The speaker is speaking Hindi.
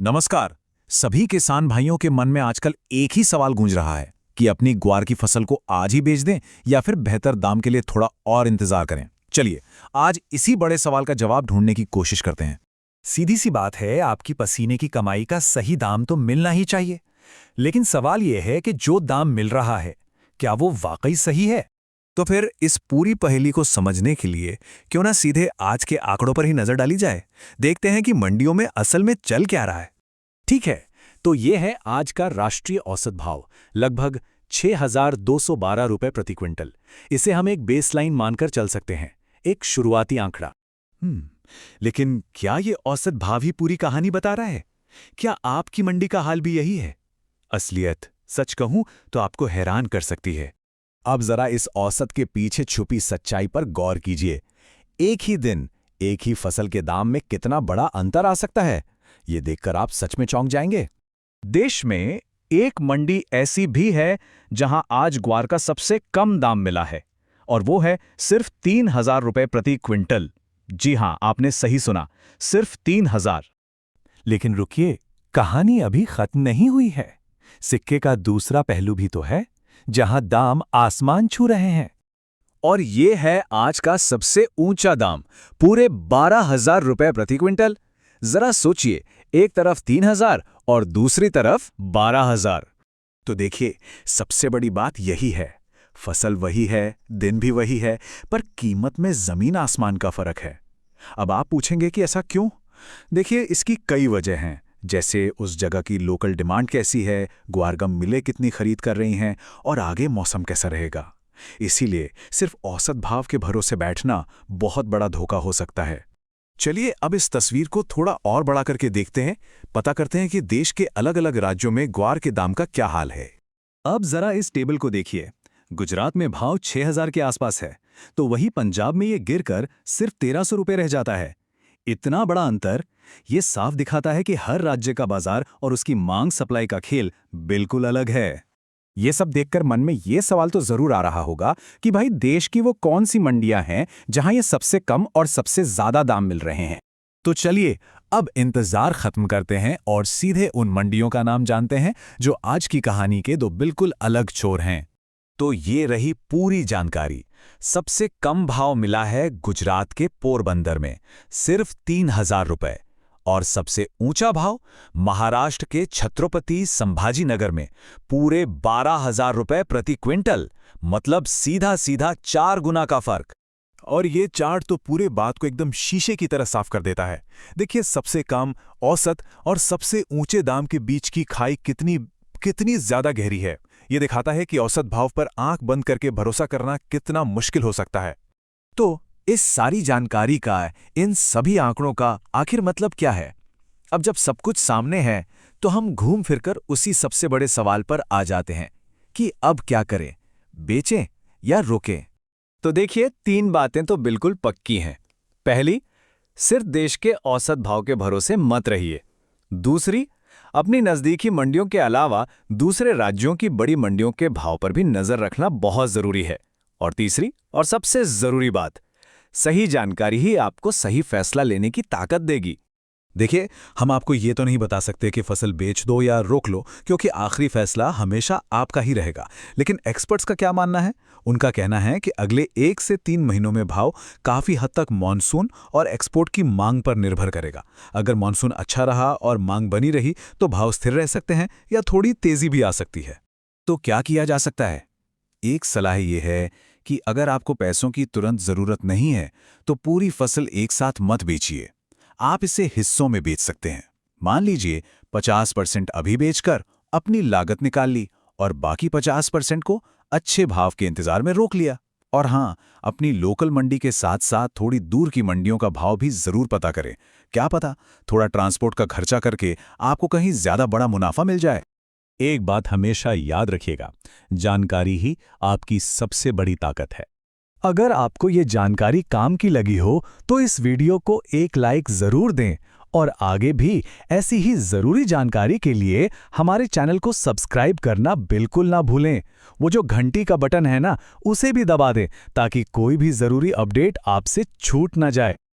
नमस्कार। सभी किसान भाइयों के मन में आजकल एक ही सवाल गूंज रहा है कि अपनी ग्वार की फसल को आज ही बेच दें या फिर बेहतर दाम के लिए थोड़ा और इंतजार करें। चलिए आज इसी बड़े सवाल का जवाब ढूंढने की कोशिश करते हैं। सीधी सी बात है, आपकी पसीने की कमाई का सही दाम तो मिलना ही चाहिए। लेकिन सवाल यह है कि जो दाम मिल रहा है, क्या वो वाकई सही है? तो फिर इस पूरी पहेली को समझने के लिए क्यों ना सीधे आज के आंकड़ों पर ही नजर डाली जाए। देखते हैं कि मंडियों में असल में चल क्या रहा है। ठीक है, तो ये है आज का राष्ट्रीय औसत भाव, लगभग 6,212 रुपए प्रति क्विंटल। इसे हम एक बेसलाइन मानकर चल सकते हैं, एक शुरुआती आंकड़ा। लेकिन क्या ये औसत भाव ही पूरी कहानी बता रहा है? क्या आपकी मंडी का हाल भी यही है? असलियत सच कहूं तो आपको हैरान कर सकती है। अब जरा इस औसत के पीछे छुपी सच्चाई पर गौर कीजिए। एक ही दिन एक ही फसल के दाम में कितना बड़ा अंतर आ सकता है, ये देखकर आप सच में चौंक जाएंगे। देश में एक मंडी ऐसी भी है जहां आज ग्वार का सबसे कम दाम मिला है, और वो है सिर्फ 3,000 रुपए प्रति क्विंटल। जी हां, आपने सही सुना, सिर्फ 3,000। लेकिन रुकिए, कहानी अभी खत्म नहीं हुई है। सिक्के का दूसरा पहलू भी तो है, जहां दाम आसमान छू रहे हैं। और ये है आज का सबसे ऊंचा दाम, पूरे 12,000 रुपए प्रति क्विंटल। जरा सोचिए, एक तरफ 3,000 और दूसरी तरफ 12,000। तो देखिए, सबसे बड़ी बात यही है, फसल वही है, दिन भी वही है, पर कीमत में जमीन आसमान का फर्क है। अब आप पूछेंगे कि ऐसा क्यों? देखिए, इसकी कई वजह हैं, जैसे उस जगह की लोकल डिमांड कैसी है, ग्वारगम मिलें कितनी खरीद कर रही हैं, और आगे मौसम कैसा रहेगा। इसीलिए सिर्फ औसत भाव के भरोसे बैठना बहुत बड़ा धोखा हो सकता है। चलिए अब इस तस्वीर को थोड़ा और बड़ा करके देखते हैं, पता करते हैं कि देश के अलग अलग राज्यों में ग्वार के दाम का क्या हाल है। अब जरा इस टेबल को देखिए। गुजरात में भाव 6,000 के आसपास है, तो वहीं पंजाब में ये गिरकर सिर्फ 1,300 रुपये रह जाता है। इतना बड़ा अंतर, ये साफ दिखाता है कि हर राज्य का बाजार और उसकी मांग सप्लाई का खेल बिल्कुल अलग है। ये सब देखकर मन में ये सवाल तो जरूर आ रहा होगा कि भाई देश की वो कौन सी मंडियां हैं जहां ये सबसे कम और सबसे ज्यादा दाम मिल रहे हैं। तो चलिए अब इंतजार खत्म करते हैं और सीधे उन मंडियों का नाम जानते हैं जो आज की कहानी के दो बिल्कुल अलग छोर हैं। तो ये रही पूरी जानकारी। सबसे कम भाव मिला है गुजरात के पोरबंदर में, सिर्फ 3,000 रुपए, और सबसे ऊंचा भाव महाराष्ट्र के छत्रपति संभाजीनगर में पूरे 12,000 रुपए प्रति क्विंटल, मतलब सीधा सीधा 4 गुना का फर्क। और ये चार्ट तो पूरे बात को एकदम शीशे की तरह साफ कर देता है। देखिए, सबसे कम, औसत और सबसे ऊंचे दाम के बीच की खाई कितनी ज्यादा गहरी है। ये दिखाता है कि औसत भाव पर आंख बंद करके भरोसा करना कितना मुश्किल हो सकता है। तो इस सारी जानकारी का, इन सभी आंकड़ों का आखिर मतलब क्या है? अब जब सब कुछ सामने है तो हम घूम फिरकर उसी सबसे बड़े सवाल पर आ जाते हैं कि अब क्या करें, बेचें या रोकें। तो देखिए, 3 बातें तो बिल्कुल पक्की हैं। पहली, सिर्फ देश के औसत भाव के भरोसे मत रहिए। दूसरी, अपनी नज़दीकी मंडियों के अलावा दूसरे राज्यों की बड़ी मंडियों के भाव पर भी नज़र रखना बहुत ज़रूरी है। और तीसरी और सबसे ज़रूरी बात, सही जानकारी ही आपको सही फैसला लेने की ताकत देगी। देखिए, हम आपको ये तो नहीं बता सकते कि फसल बेच दो या रोक लो, क्योंकि आखिरी फैसला हमेशा आपका ही रहेगा। लेकिन एक्सपर्ट्स का क्या मानना है? उनका कहना है कि अगले 1 से 3 महीनों में भाव काफ़ी हद तक मानसून और एक्सपोर्ट की मांग पर निर्भर करेगा। अगर मानसून अच्छा रहा और मांग बनी रही तो भाव स्थिर रह सकते हैं या थोड़ी तेजी भी आ सकती है। तो क्या किया जा सकता है? एक सलाह ये है कि अगर आपको पैसों की तुरंत ज़रूरत नहीं है तो पूरी फसल एक साथ मत बेचिए। आप इसे हिस्सों में बेच सकते हैं। मान लीजिए 50% अभी बेचकर अपनी लागत निकाल ली और बाकी 50% को अच्छे भाव के इंतजार में रोक लिया। और हाँ, अपनी लोकल मंडी के साथ साथ थोड़ी दूर की मंडियों का भाव भी जरूर पता करें। क्या पता थोड़ा ट्रांसपोर्ट का खर्चा करके आपको कहीं ज्यादा बड़ा मुनाफा मिल जाए। एक बात हमेशा याद रखिएगा, जानकारी ही आपकी सबसे बड़ी ताकत है। अगर आपको ये जानकारी काम की लगी हो तो इस वीडियो को एक लाइक जरूर दें, और आगे भी ऐसी ही जरूरी जानकारी के लिए हमारे चैनल को सब्सक्राइब करना बिल्कुल ना भूलें। वो जो घंटी का बटन है ना, उसे भी दबा दें ताकि कोई भी जरूरी अपडेट आपसे छूट ना जाए।